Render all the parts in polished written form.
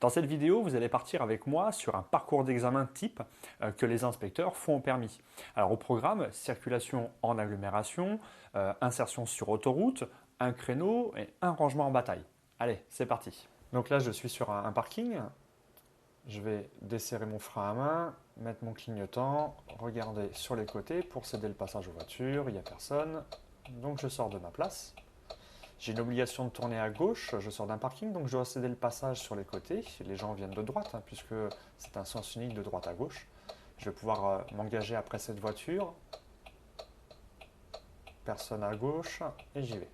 Dans cette vidéo, vous allez partir avec moi sur un parcours d'examen type que les inspecteurs font au permis. Alors au programme, circulation en agglomération, insertion sur autoroute, un créneau et un rangement en bataille. Allez, c'est parti. Donc là, je suis sur un parking. Je vais desserrer mon frein à main, mettre mon clignotant, regarder sur les côtés pour céder le passage aux voitures. Il n'y a personne. Donc je sors de ma place. J'ai une obligation de tourner à gauche, je sors d'un parking, donc je dois céder le passage sur les côtés. Les gens viennent de droite, puisque c'est un sens unique de droite à gauche. Je vais pouvoir m'engager après cette voiture. Personne à gauche, et j'y vais.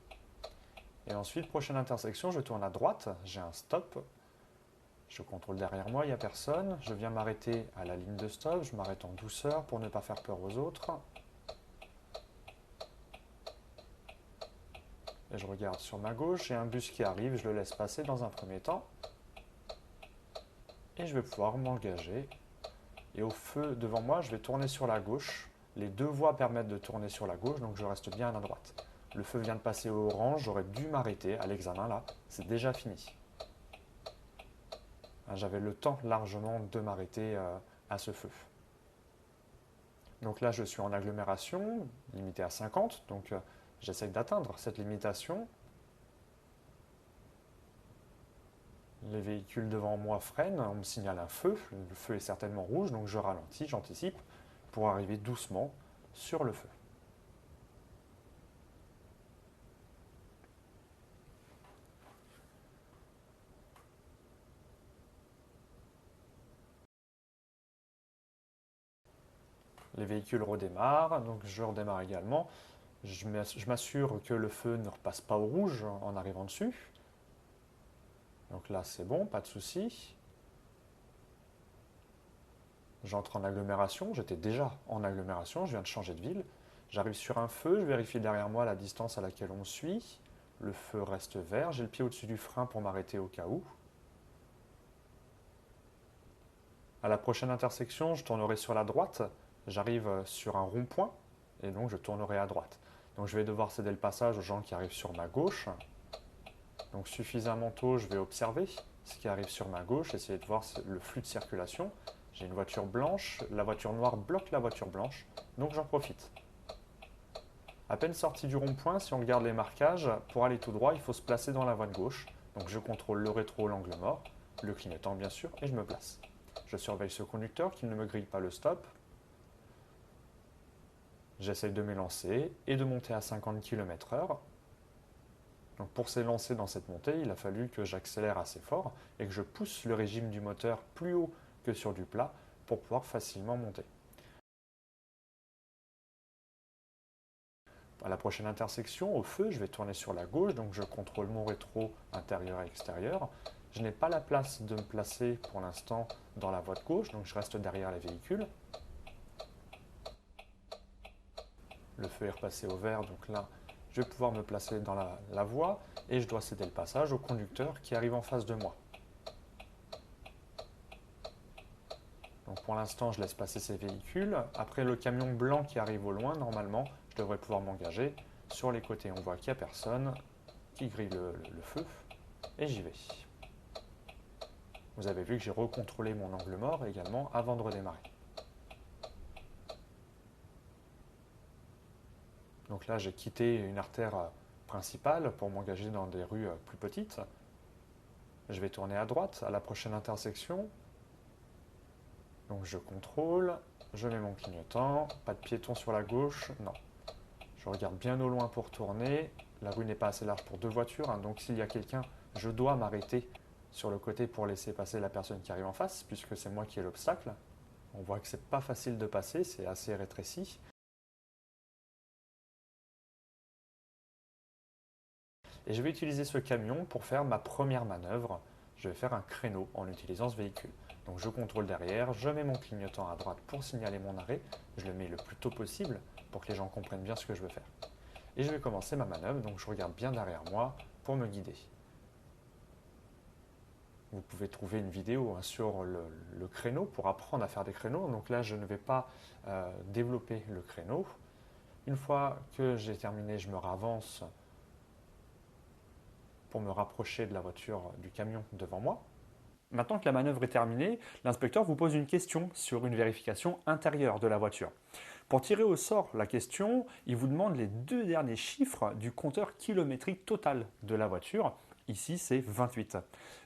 Et ensuite, prochaine intersection, je tourne à droite, j'ai un stop. Je contrôle derrière moi, il n'y a personne. Je viens m'arrêter à la ligne de stop, je m'arrête en douceur pour ne pas faire peur aux autres. Et je regarde sur ma gauche, j'ai un bus qui arrive, je le laisse passer dans un premier temps. Et je vais pouvoir m'engager. Et au feu devant moi, je vais tourner sur la gauche. Les deux voies permettent de tourner sur la gauche, donc je reste bien à droite. Le feu vient de passer au orange, j'aurais dû m'arrêter à l'examen là, c'est déjà fini. J'avais le temps largement de m'arrêter à ce feu. Donc là, je suis en agglomération, limitée à 50, donc j'essaye d'atteindre cette limitation. Les véhicules devant moi freinent, on me signale un feu, le feu est certainement rouge, donc je ralentis, j'anticipe pour arriver doucement sur le feu. Les véhicules redémarrent, donc je redémarre également. Je m'assure que le feu ne repasse pas au rouge en arrivant dessus. Donc là, c'est bon, pas de souci. J'entre en agglomération, j'étais déjà en agglomération, je viens de changer de ville. J'arrive sur un feu, je vérifie derrière moi la distance à laquelle on me suit. Le feu reste vert, j'ai le pied au-dessus du frein pour m'arrêter au cas où. À la prochaine intersection, je tournerai sur la droite. J'arrive sur un rond-point et donc je tournerai à droite. Donc je vais devoir céder le passage aux gens qui arrivent sur ma gauche. Donc suffisamment tôt, je vais observer ce qui arrive sur ma gauche, essayer de voir le flux de circulation. J'ai une voiture blanche, la voiture noire bloque la voiture blanche, donc j'en profite. À peine sorti du rond-point, si on regarde les marquages, pour aller tout droit, il faut se placer dans la voie de gauche. Donc je contrôle le rétro, l'angle mort, le clignotant bien sûr, et je me place. Je surveille ce conducteur qu'il ne me grille pas le stop. J'essaye de m'élancer et de monter à 50 km/h. Donc pour s'élancer dans cette montée, il a fallu que j'accélère assez fort et que je pousse le régime du moteur plus haut que sur du plat pour pouvoir facilement monter. À la prochaine intersection, au feu, je vais tourner sur la gauche, donc je contrôle mon rétro intérieur et extérieur. Je n'ai pas la place de me placer pour l'instant dans la voie de gauche, donc je reste derrière les véhicules. Le feu est repassé au vert, donc là, je vais pouvoir me placer dans la voie et je dois céder le passage au conducteur qui arrive en face de moi. Donc pour l'instant, je laisse passer ces véhicules. Après le camion blanc qui arrive au loin, normalement, je devrais pouvoir m'engager. Sur les côtés, on voit qu'il n'y a personne qui grille le feu et j'y vais. Vous avez vu que j'ai recontrôlé mon angle mort également avant de redémarrer. Donc là, j'ai quitté une artère principale pour m'engager dans des rues plus petites. Je vais tourner à droite à la prochaine intersection. Donc je contrôle, je mets mon clignotant, pas de piéton sur la gauche, non. Je regarde bien au loin pour tourner. La rue n'est pas assez large pour deux voitures, donc s'il y a quelqu'un, je dois m'arrêter sur le côté pour laisser passer la personne qui arrive en face, puisque c'est moi qui ai l'obstacle. On voit que c'est pas facile de passer, c'est assez rétréci. Et je vais utiliser ce camion pour faire ma première manœuvre. Je vais faire un créneau en utilisant ce véhicule. Donc je contrôle derrière, je mets mon clignotant à droite pour signaler mon arrêt. Je le mets le plus tôt possible pour que les gens comprennent bien ce que je veux faire. Et je vais commencer ma manœuvre, donc je regarde bien derrière moi pour me guider. Vous pouvez trouver une vidéo sur le créneau pour apprendre à faire des créneaux. Donc là, je ne vais pas développer le créneau. Une fois que j'ai terminé, je me ravance pour me rapprocher de la voiture du camion devant moi. Maintenant que la manœuvre est terminée, l'inspecteur vous pose une question sur une vérification intérieure de la voiture. Pour tirer au sort la question, il vous demande les 2 derniers chiffres du compteur kilométrique total de la voiture. Ici, c'est 28.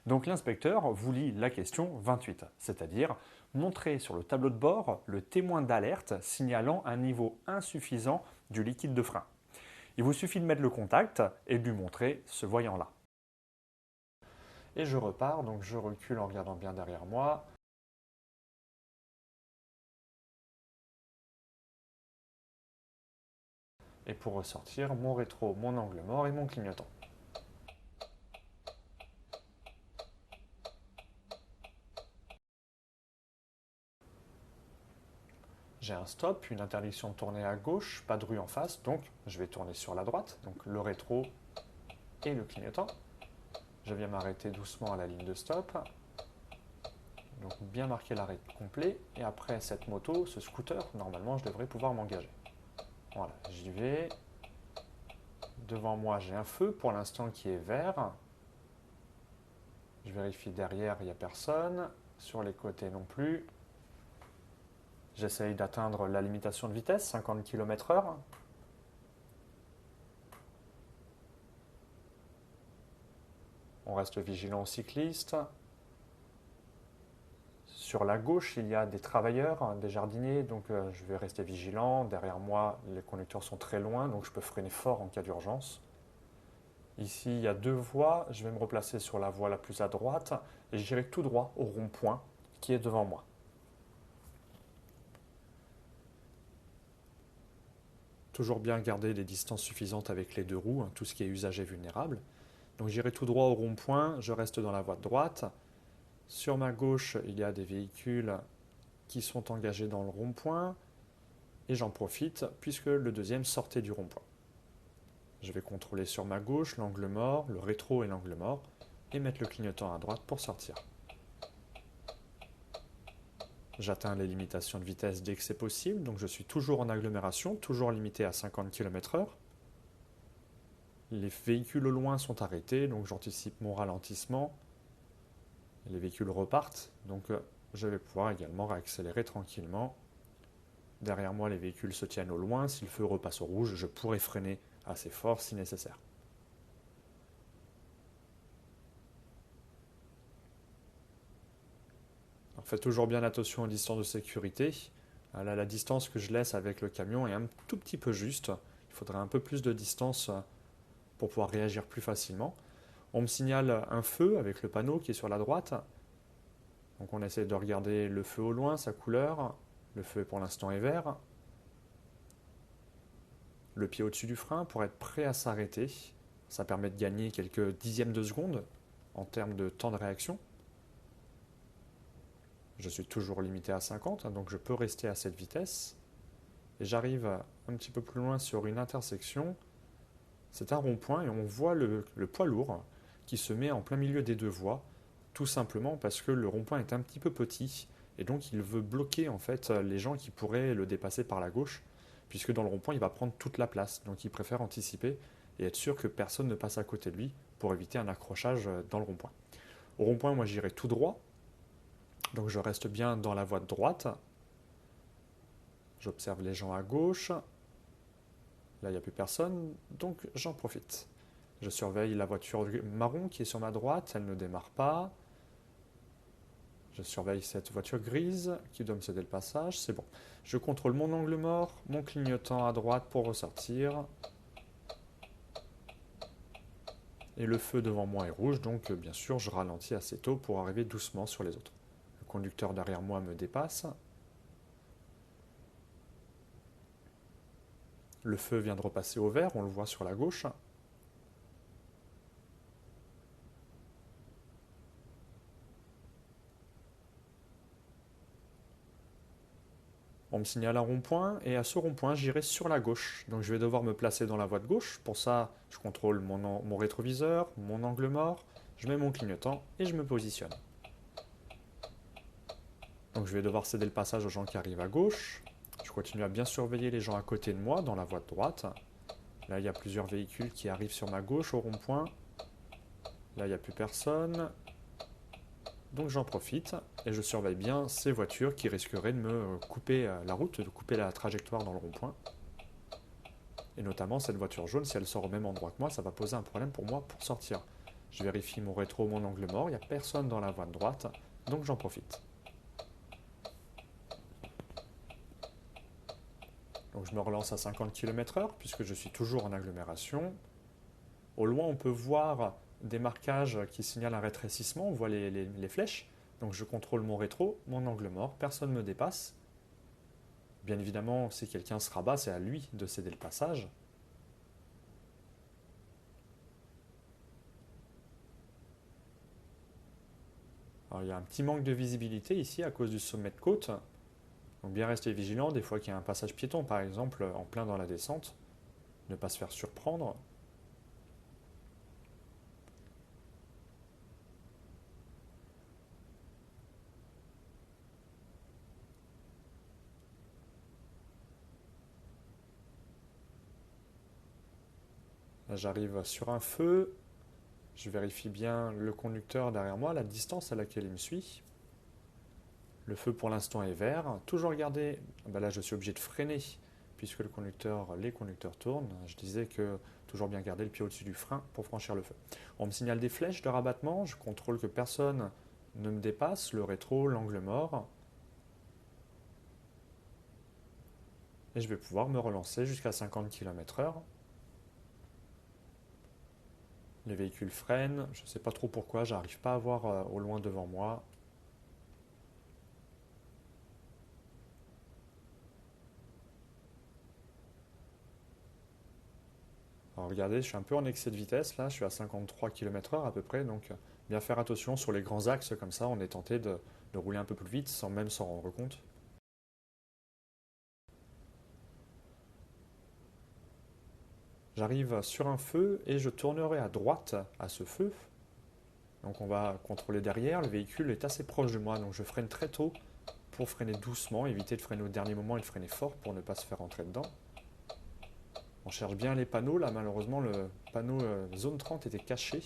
Donc l'inspecteur vous lit la question 28, c'est-à-dire montrer sur le tableau de bord le témoin d'alerte signalant un niveau insuffisant du liquide de frein. Il vous suffit de mettre le contact et de lui montrer ce voyant-là. Et je repars, donc je recule en regardant bien derrière moi. Et pour ressortir, mon rétro, mon angle mort et mon clignotant. J'ai un stop, une interdiction de tourner à gauche, pas de rue en face, donc je vais tourner sur la droite, donc le rétro et le clignotant. Je viens m'arrêter doucement à la ligne de stop. Donc bien marquer l'arrêt complet. Et après cette moto, ce scooter, normalement je devrais pouvoir m'engager. Voilà, j'y vais. Devant moi j'ai un feu pour l'instant qui est vert. Je vérifie derrière, il n'y a personne. Sur les côtés non plus. J'essaye d'atteindre la limitation de vitesse, 50 km/h. On reste vigilant aux cyclistes. Sur la gauche, il y a des travailleurs, des jardiniers, donc je vais rester vigilant. Derrière moi, les conducteurs sont très loin, donc je peux freiner fort en cas d'urgence. Ici, il y a 2 voies. Je vais me replacer sur la voie la plus à droite et j'irai tout droit au rond-point qui est devant moi. Toujours bien garder des distances suffisantes avec les 2 roues, hein, tout ce qui est usagé vulnérable. Donc j'irai tout droit au rond-point, je reste dans la voie de droite. Sur ma gauche, il y a des véhicules qui sont engagés dans le rond-point et j'en profite puisque le deuxième sortait du rond-point. Je vais contrôler sur ma gauche l'angle mort, le rétro et l'angle mort et mettre le clignotant à droite pour sortir. J'atteins les limitations de vitesse dès que c'est possible, donc je suis toujours en agglomération, toujours limité à 50 km/h. Les véhicules au loin sont arrêtés, donc j'anticipe mon ralentissement. Les véhicules repartent, donc je vais pouvoir également réaccélérer tranquillement. Derrière moi, les véhicules se tiennent au loin. Si le feu repasse au rouge, je pourrai freiner assez fort si nécessaire. Alors, faites toujours bien attention aux distances de sécurité. Là, la distance que je laisse avec le camion est un tout petit peu juste. Il faudrait un peu plus de distance pour pouvoir réagir plus facilement. On me signale un feu avec le panneau qui est sur la droite. Donc on essaie de regarder le feu au loin, sa couleur. Le feu pour l'instant est vert. Le pied au-dessus du frein pour être prêt à s'arrêter. Ça permet de gagner quelques dixièmes de seconde en termes de temps de réaction. Je suis toujours limité à 50, donc je peux rester à cette vitesse. Et j'arrive un petit peu plus loin sur une intersection. C'est un rond-point et on voit le poids lourd qui se met en plein milieu des 2 voies, tout simplement parce que le rond-point est un petit peu petit et donc il veut bloquer en fait les gens qui pourraient le dépasser par la gauche, puisque dans le rond-point il va prendre toute la place, donc il préfère anticiper et être sûr que personne ne passe à côté de lui pour éviter un accrochage dans le rond-point. Au rond-point, moi j'irai tout droit, donc je reste bien dans la voie de droite. J'observe les gens à gauche. Là, il n'y a plus personne, donc j'en profite. Je surveille la voiture marron qui est sur ma droite, elle ne démarre pas. Je surveille cette voiture grise qui doit me céder le passage, c'est bon. Je contrôle mon angle mort, mon clignotant à droite pour ressortir. Et le feu devant moi est rouge, donc bien sûr je ralentis assez tôt pour arriver doucement sur les autres. Le conducteur derrière moi me dépasse. Le feu vient de repasser au vert, on le voit sur la gauche. On me signale un rond-point et à ce rond-point, j'irai sur la gauche. Donc je vais devoir me placer dans la voie de gauche. Pour ça, je contrôle mon rétroviseur, mon angle mort, je mets mon clignotant et je me positionne. Donc je vais devoir céder le passage aux gens qui arrivent à gauche. Je continue à bien surveiller les gens à côté de moi dans la voie de droite. Là, il y a plusieurs véhicules qui arrivent sur ma gauche au rond-point. Là, il n'y a plus personne. Donc j'en profite et je surveille bien ces voitures qui risqueraient de me couper la route, de couper la trajectoire dans le rond-point. Et notamment cette voiture jaune, si elle sort au même endroit que moi, ça va poser un problème pour moi pour sortir. Je vérifie mon rétro, mon angle mort, il n'y a personne dans la voie de droite, donc j'en profite. Donc je me relance à 50 km/h puisque je suis toujours en agglomération. Au loin, on peut voir des marquages qui signalent un rétrécissement, on voit les flèches. Donc je contrôle mon rétro, mon angle mort, personne ne me dépasse. Bien évidemment, si quelqu'un se rabat, c'est à lui de céder le passage. Alors, il y a un petit manque de visibilité ici à cause du sommet de côte. Donc bien rester vigilant, des fois qu'il y a un passage piéton par exemple en plein dans la descente, ne pas se faire surprendre. Là j'arrive sur un feu, je vérifie bien le conducteur derrière moi, la distance à laquelle il me suit. Le feu pour l'instant est vert. Toujours garder, là je suis obligé de freiner puisque les conducteurs tournent. Je disais que toujours bien garder le pied au-dessus du frein pour franchir le feu. On me signale des flèches de rabattement, je contrôle que personne ne me dépasse, le rétro, l'angle mort. Et je vais pouvoir me relancer jusqu'à 50 km/h. Les véhicules freinent, je ne sais pas trop pourquoi, j'arrive pas à voir au loin devant moi. Alors regardez, je suis un peu en excès de vitesse là, je suis à 53 km/h à peu près, donc bien faire attention sur les grands axes comme ça, on est tenté de rouler un peu plus vite sans même s'en rendre compte. J'arrive sur un feu et je tournerai à droite à ce feu. Donc on va contrôler derrière, le véhicule est assez proche de moi, donc je freine très tôt pour freiner doucement, éviter de freiner au dernier moment et de freiner fort pour ne pas se faire rentrer dedans. On cherche bien les panneaux, là malheureusement le panneau zone 30 était caché.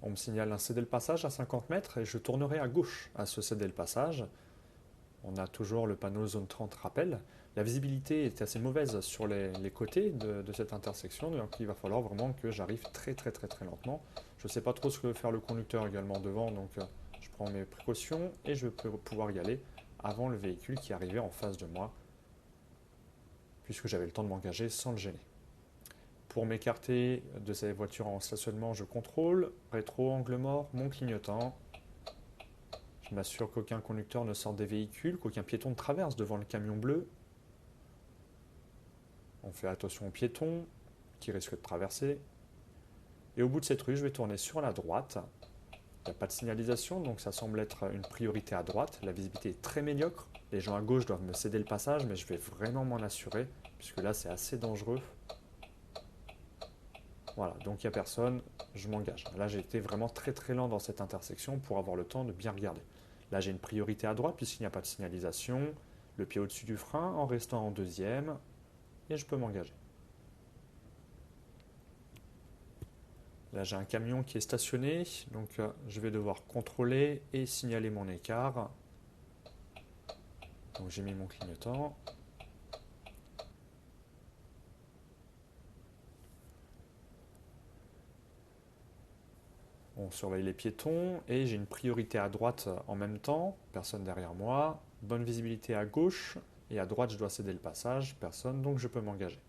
On me signale un céder le passage à 50 mètres et je tournerai à gauche à ce céder le passage. On a toujours le panneau zone 30 rappel. La visibilité est assez mauvaise sur les côtés de cette intersection, donc il va falloir vraiment que j'arrive très lentement. Je ne sais pas trop ce que veut faire le conducteur également devant, donc je prends mes précautions et je vais pouvoir y aller avant le véhicule qui arrivait en face de moi, puisque j'avais le temps de m'engager sans le gêner. Pour m'écarter de ces voitures en stationnement, je contrôle, rétro, angle mort, mon clignotant. Je m'assure qu'aucun conducteur ne sort des véhicules, qu'aucun piéton ne traverse devant le camion bleu. On fait attention aux piétons qui risquent de traverser. Et au bout de cette rue, je vais tourner sur la droite. Il n'y a pas de signalisation, donc ça semble être une priorité à droite. La visibilité est très médiocre. Les gens à gauche doivent me céder le passage, mais je vais vraiment m'en assurer, puisque là c'est assez dangereux. Voilà, donc il n'y a personne, je m'engage. Là j'ai été vraiment très lent dans cette intersection pour avoir le temps de bien regarder. Là j'ai une priorité à droite puisqu'il n'y a pas de signalisation, le pied au-dessus du frein en restant en deuxième, et je peux m'engager. Là j'ai un camion qui est stationné, donc je vais devoir contrôler et signaler mon écart. Donc j'ai mis mon clignotant. On surveille les piétons et j'ai une priorité à droite en même temps, personne derrière moi, bonne visibilité à gauche et à droite je dois céder le passage, personne, donc je peux m'engager.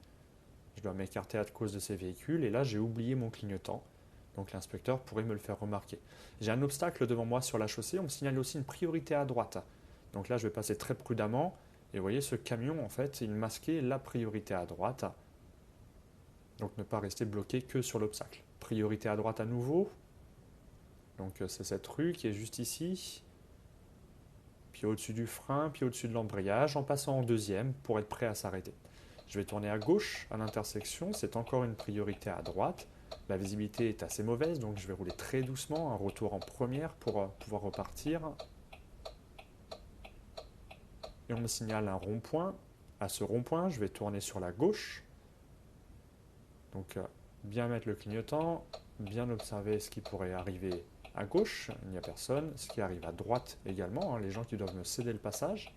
Je dois m'écarter à cause de ces véhicules et là j'ai oublié mon clignotant, donc l'inspecteur pourrait me le faire remarquer. J'ai un obstacle devant moi sur la chaussée, on me signale aussi une priorité à droite, donc là je vais passer très prudemment et vous voyez ce camion en fait il masquait la priorité à droite, donc ne pas rester bloqué que sur l'obstacle. Priorité à droite à nouveau. Donc c'est cette rue qui est juste ici, puis au-dessus du frein, puis au-dessus de l'embrayage, en passant en deuxième pour être prêt à s'arrêter. Je vais tourner à gauche à l'intersection, c'est encore une priorité à droite. La visibilité est assez mauvaise, donc je vais rouler très doucement, un retour en première pour pouvoir repartir. Et on me signale un rond-point, à ce rond-point, je vais tourner sur la gauche. Donc bien mettre le clignotant, bien observer ce qui pourrait arriver à gauche, il n'y a personne. Ce qui arrive à droite également, hein, les gens qui doivent me céder le passage.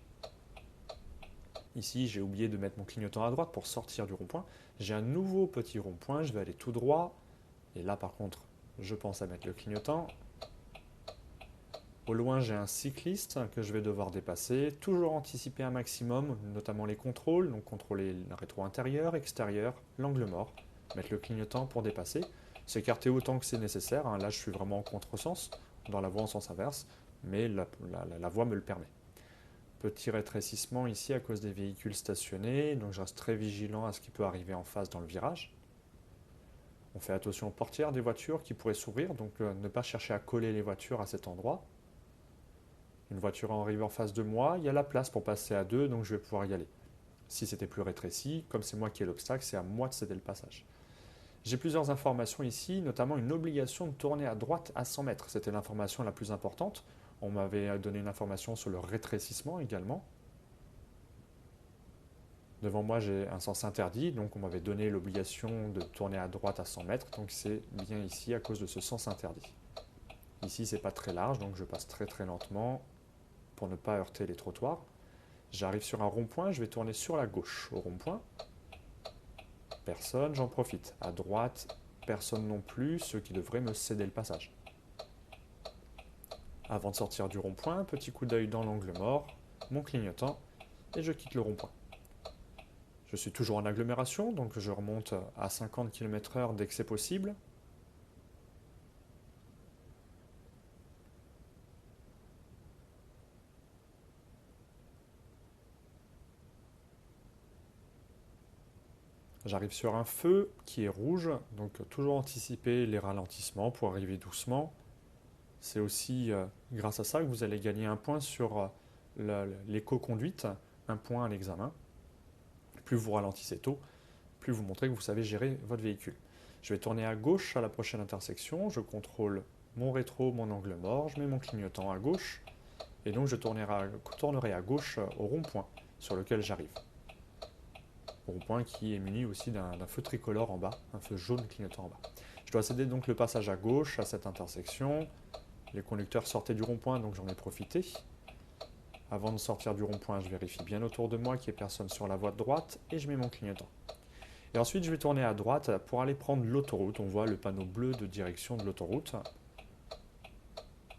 Ici, j'ai oublié de mettre mon clignotant à droite pour sortir du rond-point. J'ai un nouveau petit rond-point, je vais aller tout droit. Et là, par contre, je pense à mettre le clignotant. Au loin, j'ai un cycliste que je vais devoir dépasser. Toujours anticiper un maximum, notamment les contrôles. Donc contrôler le rétro intérieur, extérieur, l'angle mort. Mettre le clignotant pour dépasser. S'écarter autant que c'est nécessaire. Hein. Là, je suis vraiment en contresens, dans la voie en sens inverse. Mais la voie me le permet. Petit rétrécissement ici à cause des véhicules stationnés. Donc je reste très vigilant à ce qui peut arriver en face dans le virage. On fait attention aux portières des voitures qui pourraient s'ouvrir. Donc ne pas chercher à coller les voitures à cet endroit. Une voiture arrive en face de moi, il y a la place pour passer à deux, donc je vais pouvoir y aller. Si c'était plus rétréci, comme c'est moi qui ai l'obstacle, c'est à moi de céder le passage. J'ai plusieurs informations ici, notamment une obligation de tourner à droite à 100 mètres. C'était l'information la plus importante. On m'avait donné une information sur le rétrécissement également. Devant moi, j'ai un sens interdit, donc on m'avait donné l'obligation de tourner à droite à 100 mètres, donc c'est bien ici à cause de ce sens interdit. Ici, c'est pas très large, donc je passe très très lentement pour ne pas heurter les trottoirs. J'arrive sur un rond-point, je vais tourner sur la gauche au rond-point. Personne, j'en profite. À droite, personne non plus, ceux qui devraient me céder le passage. Avant de sortir du rond-point, petit coup d'œil dans l'angle mort, mon clignotant, et je quitte le rond-point. Je suis toujours en agglomération, donc je remonte à 50 km/h dès que c'est possible. J'arrive sur un feu qui est rouge, donc toujours anticiper les ralentissements pour arriver doucement. C'est aussi grâce à ça que vous allez gagner un point sur l'éco-conduite, un point à l'examen. Plus vous ralentissez tôt, plus vous montrez que vous savez gérer votre véhicule. Je vais tourner à gauche à la prochaine intersection, je contrôle mon rétro, mon angle mort, je mets mon clignotant à gauche, et donc je tournerai à gauche au rond-point sur lequel j'arrive. Rond-point qui est muni aussi d'un feu tricolore en bas, un feu jaune clignotant en bas. Je dois céder donc le passage à gauche à cette intersection. Les conducteurs sortaient du rond-point, donc j'en ai profité. Avant de sortir du rond-point, je vérifie bien autour de moi qu'il n'y ait personne sur la voie de droite et je mets mon clignotant. Et ensuite, je vais tourner à droite pour aller prendre l'autoroute. On voit le panneau bleu de direction de l'autoroute.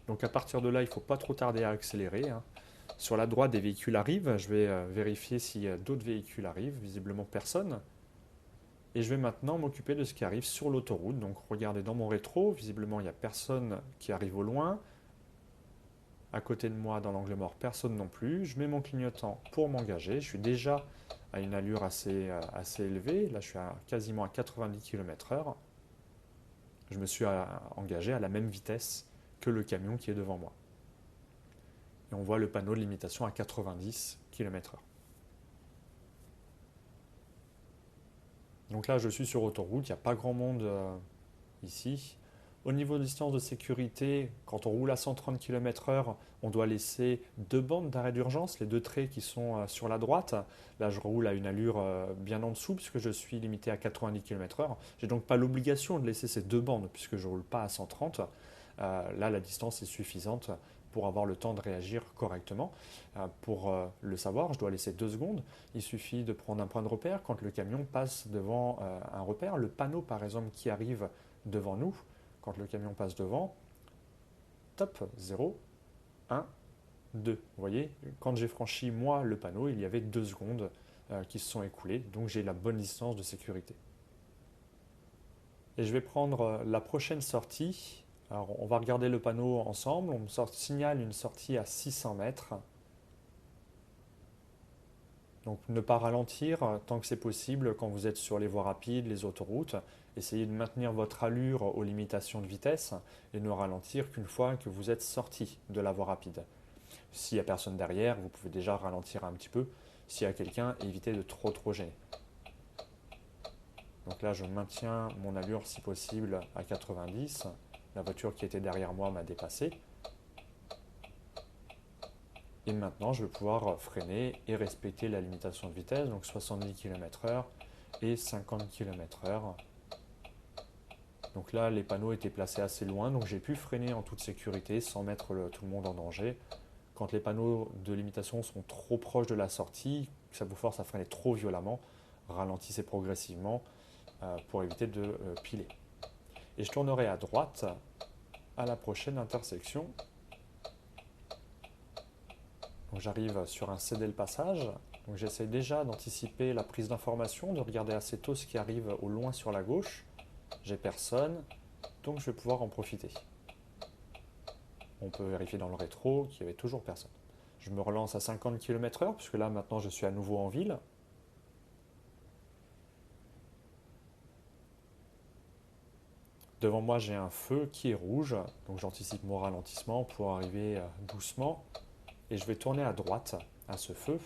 Donc à partir de là, il ne faut pas trop tarder à accélérer. Hein. Sur la droite, des véhicules arrivent. Je vais vérifier si d'autres véhicules arrivent. Visiblement, personne. Et je vais maintenant m'occuper de ce qui arrive sur l'autoroute. Donc regardez dans mon rétro. Visiblement, il n'y a personne qui arrive au loin. À côté de moi, dans l'angle mort, personne non plus. Je mets mon clignotant pour m'engager. Je suis déjà à une allure assez élevée. Là, je suis quasiment à 90 km/h. Je me suis engagé à la même vitesse que le camion qui est devant moi. Et on voit le panneau de limitation à 90 km/h. Donc là, je suis sur autoroute, il n'y a pas grand monde ici. Au niveau de distance de sécurité, quand on roule à 130 km/h, on doit laisser deux bandes d'arrêt d'urgence, les deux traits qui sont sur la droite. Là, je roule à une allure bien en dessous puisque je suis limité à 90 km/h. Je n'ai donc pas l'obligation de laisser ces deux bandes puisque je ne roule pas à 130. Là, la distance est suffisante pour avoir le temps de réagir correctement. Pour le savoir, je dois laisser 2 secondes. Il suffit de prendre un point de repère quand le camion passe devant un repère. Le panneau, par exemple, qui arrive devant nous, quand le camion passe devant, top, 0, 1, 2. Vous voyez, quand j'ai franchi, moi, le panneau, il y avait 2 secondes qui se sont écoulées, donc j'ai la bonne distance de sécurité. Et je vais prendre la prochaine sortie. Alors, on va regarder le panneau ensemble. On me signale une sortie à 600 mètres. Donc, ne pas ralentir tant que c'est possible quand vous êtes sur les voies rapides, les autoroutes. Essayez de maintenir votre allure aux limitations de vitesse et ne ralentir qu'une fois que vous êtes sorti de la voie rapide. S'il n'y a personne derrière, vous pouvez déjà ralentir un petit peu. S'il y a quelqu'un, évitez de trop gêner. Donc là, je maintiens mon allure si possible à 90. La voiture qui était derrière moi m'a dépassé. Et maintenant, je vais pouvoir freiner et respecter la limitation de vitesse, donc 70 km/h et 50 km/h. Donc là, les panneaux étaient placés assez loin, donc j'ai pu freiner en toute sécurité sans mettre tout le monde en danger. Quand les panneaux de limitation sont trop proches de la sortie, ça vous force à freiner trop violemment, ralentissez progressivement pour éviter de piler. Et je tournerai à droite à la prochaine intersection. Donc j'arrive sur un céder le passage. Donc j'essaie déjà d'anticiper la prise d'information, de regarder assez tôt ce qui arrive au loin sur la gauche. J'ai personne, donc je vais pouvoir en profiter. On peut vérifier dans le rétro qu'il n'y avait toujours personne. Je me relance à 50 km/h, puisque là maintenant je suis à nouveau en ville. Devant moi j'ai un feu qui est rouge, donc j'anticipe mon ralentissement pour arriver doucement. Et je vais tourner à droite à ce feu.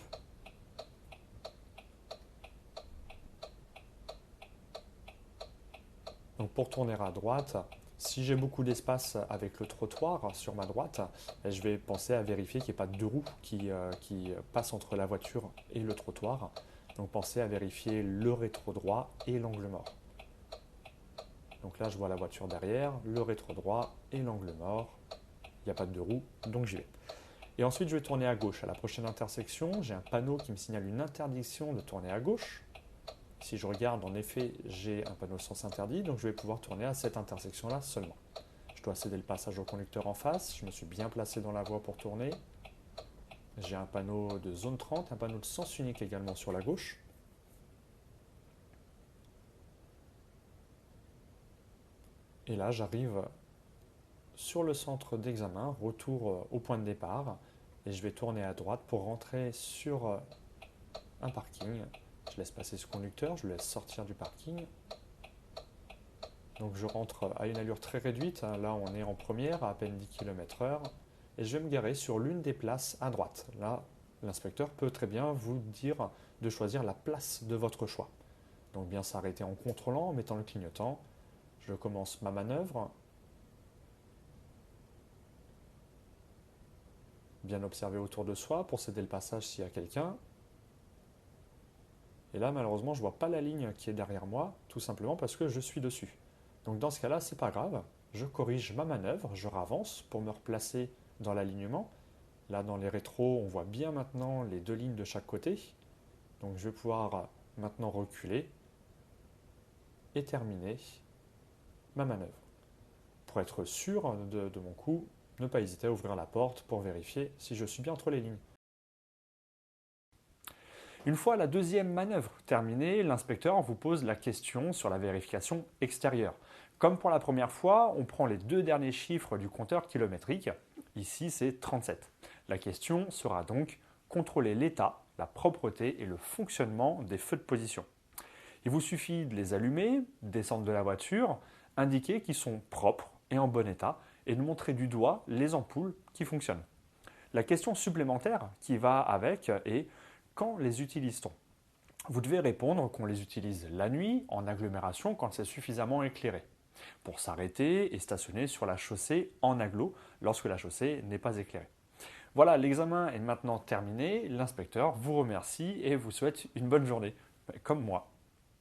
Donc pour tourner à droite, si j'ai beaucoup d'espace avec le trottoir sur ma droite, je vais penser à vérifier qu'il n'y ait pas de deux roues qui passent entre la voiture et le trottoir. Donc pensez à vérifier le rétro droit et l'angle mort. Donc là je vois la voiture derrière, le rétro droit et l'angle mort. Il n'y a pas de deux roues, donc j'y vais. Et ensuite je vais tourner à gauche. À la prochaine intersection, j'ai un panneau qui me signale une interdiction de tourner à gauche. Si je regarde, en effet, j'ai un panneau sens interdit, donc je vais pouvoir tourner à cette intersection-là seulement. Je dois céder le passage au conducteur en face, je me suis bien placé dans la voie pour tourner. J'ai un panneau de zone 30, un panneau de sens unique également sur la gauche. Et là, j'arrive sur le centre d'examen, retour au point de départ, et je vais tourner à droite pour rentrer sur un parking. Je laisse passer ce conducteur, je le laisse sortir du parking. Donc je rentre à une allure très réduite, là on est en première à peine 10 km/h, et je vais me garer sur l'une des places à droite. Là, l'inspecteur peut très bien vous dire de choisir la place de votre choix. Donc bien s'arrêter en contrôlant, en mettant le clignotant. Je commence ma manœuvre. Bien observer autour de soi pour céder le passage s'il y a quelqu'un. Et là, malheureusement, je ne vois pas la ligne qui est derrière moi, tout simplement parce que je suis dessus. Donc dans ce cas-là, c'est pas grave. Je corrige ma manœuvre, je ravance pour me replacer dans l'alignement. Là, dans les rétros, on voit bien maintenant les deux lignes de chaque côté. Donc je vais pouvoir maintenant reculer et terminer ma manœuvre. Pour être sûr de mon coup, ne pas hésiter à ouvrir la porte pour vérifier si je suis bien entre les lignes. Une fois la deuxième manœuvre terminée, l'inspecteur vous pose la question sur la vérification extérieure. Comme pour la première fois, on prend les deux derniers chiffres du compteur kilométrique. Ici, c'est 37. La question sera donc contrôler l'état, la propreté et le fonctionnement des feux de position. Il vous suffit de les allumer, descendre de la voiture, indiquer qu'ils sont propres et en bon état et de montrer du doigt les ampoules qui fonctionnent. La question supplémentaire qui va avec est quand les utilise-t-on? Vous devez répondre qu'on les utilise la nuit, en agglomération, quand c'est suffisamment éclairé, pour s'arrêter et stationner sur la chaussée en agglo lorsque la chaussée n'est pas éclairée. Voilà, l'examen est maintenant terminé. L'inspecteur vous remercie et vous souhaite une bonne journée, comme moi.